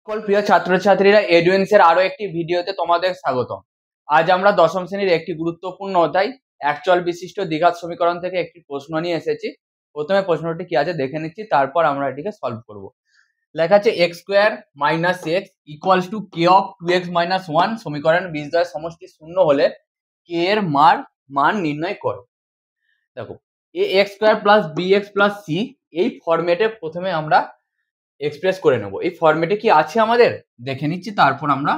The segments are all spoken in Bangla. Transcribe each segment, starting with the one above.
সকল প্রিয় ছাত্রছাত্রীরা এডুইন্স এর আরো একটি ভিডিওতে তোমাদের স্বাগতম। আজ আমরা দশম শ্রেণীর একটি গুরুত্বপূর্ণ অধ্যায় একচল বিশিষ্ট দ্বিঘাত সমীকরণ থেকে একটি প্রশ্ন নিয়ে এসেছি। প্রথমে প্রশ্নটি কি আছে দেখে নিচ্ছি, তারপর আমরা এটিকে সলভ করব। লেখা আছে x square minus X equals two K of 2x minus 1 সমীকরণ বীজদ্বয়ের সমষ্টি শূন্য হলে কে এর মান নির্ণয় করো। দেখো, A X square plus B x plus C এই ফরম্যাটে প্রথমে আমরা এক্সপ্রেস করে নেব। এই ফরম্যাটে কি আছে আমাদের দেখে নিচ্ছি, তারপর আমরা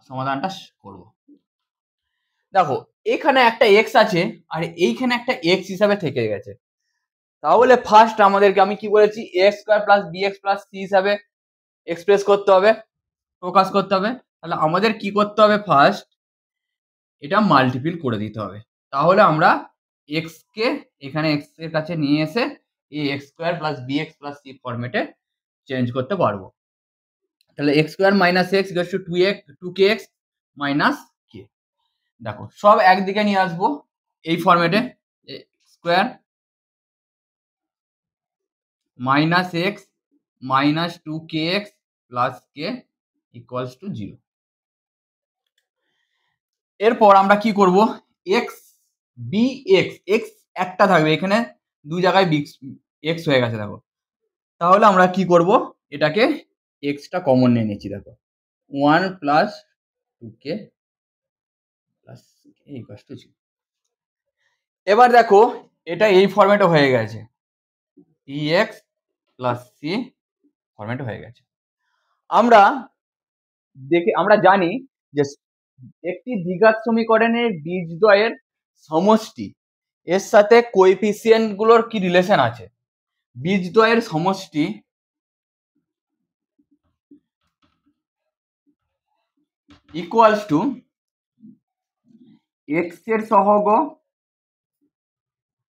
সমাধানটা করব। দেখো, এখানে একটা এক্স আছে আর এইখানে একটা এক্স হিসাবে থেকে গেছে। তাহলে ফার্স্ট আমাদেরকে আমি কি বলেছি, x square plus B x plus c হিসাবে এক্সপ্রেস করতে হবে, প্রকাশ করতে হবে। তাহলে আমাদের কি করতে হবে, ফার্স্ট এটা মাল্টিপ্ল করে দিতে হবে। তাহলে আমরা এক্স কে এখানে এক্স এর কাছে নিয়ে এসে এই X square plus B x plus C ফরম্যাটে চেঞ্জ করতে পারবো। তাহলে X square minus X equals to 2কে এক্স মাইনাস কে। দেখো, সব একদিকে নিয়ে আসবো এই ফরম্যাটে, স্কোয়ার মাইনাস এক্স মাইনাস 2কে X plus K equals to 0। এরপর আমরা কি করব, এক্স বি এক্স, এক্স একটা থাকবে এখানে, দুই জায়গায় এক্স হয়ে গেছে। দেখো, তাহলে আমরা কি করব, এটাকে এক্সটা কমন নিয়ে নিচ্ছি। দেখো, 1 প্লাস 2কে প্লাস কে ইকুয়ালস টু 0। এবার দেখো, এটা এই ফরম্যাটে হয়ে গেছে, ex প্লাস সি ফরম্যাটে হয়ে গেছে। আমরা জানি যে একটি দ্বিঘাত সমীকরণের বীজদ্বয়ের সমষ্টি এর সাথে কোএফিসিয়েন্ট গুলোর কি রিলেশন আছে। বীজদ্বয়ের সমষ্টি ইকুয়ালস টু এক্স এর সহগ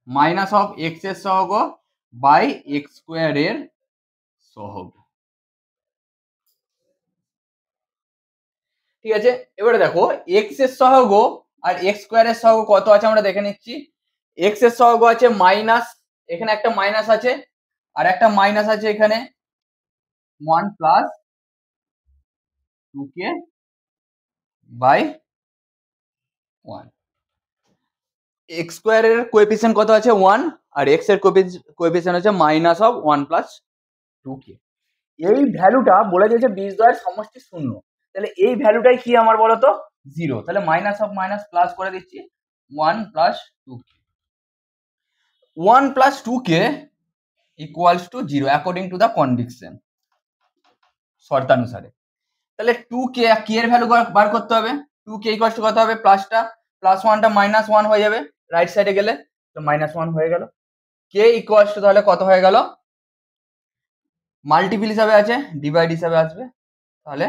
মাইনাস অফ এক্স এর সহগ বাই এক্স স্কোয়ার এর সহগ। ঠিক আছে, এবারে দেখো এক্স এর সহগ আর এক্স স্কোয়ার এর সহগ কত আছে আমরা দেখে নিচ্ছি। এক্স এর সহগ আছে মাইনাস, এখানে একটা মাইনাস আছে আর একটা মাইনাস আছে এখানে, 1 প্লাস 2কে বাই 1। এক্স স্কোয়ার এর কোএফিসিয়েন্ট কত আছে 1 আর এক্স এর কোএফিসিয়েন্ট হচ্ছে মাইনাস অফ 1 প্লাস 2কে। এই ভ্যালুটা বলে দিয়েছে বীজদ্বয়ের সমষ্টি শূন্য, তাহলে এই ভ্যালুটাই কি আমার বলতো 0। তাহলে মাইনাস অফ মাইনাস প্লাস করে দিচ্ছি, 1 প্লাস 2কে, 1 প্লাস 2কে equals to 0 according to the condition, শর্তানুসারে। তাহলে 2কে কে এর ভ্যালু বার করতে হবে, 2কে ইকুয়ালস টু কত হবে, প্লাসটা প্লাস 1টা মাইনাস 1 হয়ে যাবে রাইট সাইডে গেলে, তো মাইনাস 1 হয়ে গেল। কে ইকুয়ালস টু তাহলে কত হয়ে গেল, মাল্টিপল হিসাবে আছে, ডিভাইড হিসাবে আসবে, তাহলে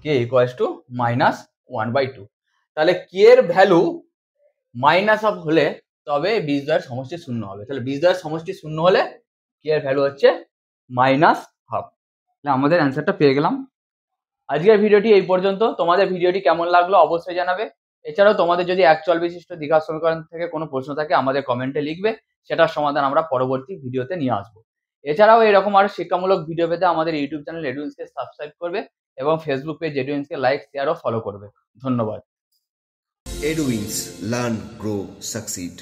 কে ইকুয়ালস টু মাইনাস 1/2। তাহলে কে এর ভ্যালু মাইনাস অফ হলে তবে বীজদ্বয়ের সমষ্টি শূন্য হবে। তাহলে বীজদ্বয়ের সমষ্টি শূন্য হলে কে এর ভ্যালু হচ্ছে মাইনাস হাফ। তাহলে আমাদের অ্যান্সারটা পেয়ে গেলাম। আজকের ভিডিওটি এই পর্যন্ত। তোমাদের ভিডিওটি কেমন লাগলো অবশ্যই জানাবে। এছাড়াও তোমাদের যদি একচল বিশিষ্ট দ্বিঘাত সমীকরণ থেকে কোনো প্রশ্ন থাকে আমাদের কমেন্টে লিখবে, সেটার সমাধান আমরা পরবর্তী ভিডিওতে নিয়ে আসবো। এছাড়াও এরকম আরো শিক্ষামূলক ভিডিও পেতে আমাদের ইউটিউব চ্যানেল এডুইন্সকে সাবস্ক্রাইব করবে এবং ফেসবুক পেজ এডুইন্সকে লাইক, শেয়ার ও ফলো করবে। ধন্যবাদ। Edwins, learn, grow, succeed.